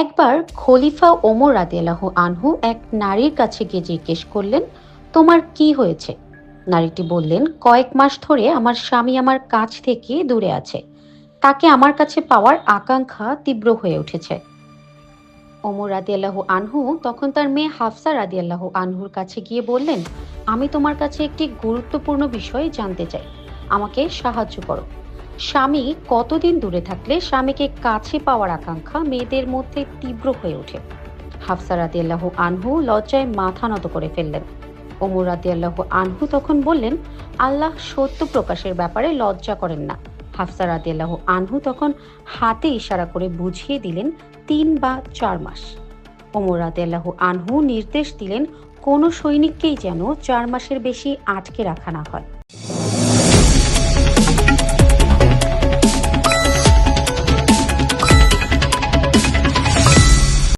একবার খলিফা ওমর রাদিয়াল্লাহু আনহু এক নারীর কাছে গিয়ে জিজ্ঞেস করলেন, তোমার কি হয়েছে? নারীটি বললেন, কয়েক মাস ধরে আমার স্বামী আমার কাছ থেকে দূরে আছে। তাকে আমার কাছে পাওয়ার আকাঙ্ক্ষা তীব্র হয়ে উঠেছে। ওমর রাদিয়াল্লাহু আনহু তখন তার মেয়ে হাফসা রাদিয়াল্লাহু আনহুর কাছে গিয়ে বললেন, আমি তোমার কাছে একটি গুরুত্বপূর্ণ বিষয় জানতে চাই, আমাকে সাহায্য করো। স্বামী কতদিন দূরে থাকলে স্বামীকে কাছে পাওয়ার আকাঙ্ক্ষা মেয়েদের মধ্যে তীব্র হয়ে ওঠে? হাফসা রাদিয়াল্লাহু আনহু লজ্জায় মাথা নত করে ফেললেন। ওমর রাদিয়াল্লাহু আনহু তখন বললেন, আল্লাহ সত্য প্রকাশের ব্যাপারে লজ্জা করেন না। হাফসা রাদিয়াল্লাহু আনহু তখন হাতে ইশারা করে বুঝিয়ে দিলেন 3 বা 4 মাস। ওমর রাদিয়াল্লাহু আনহু নির্দেশ দিলেন, কোনো সৈনিককেই যেন 4 মাসের বেশি আটকে রাখা না হয়।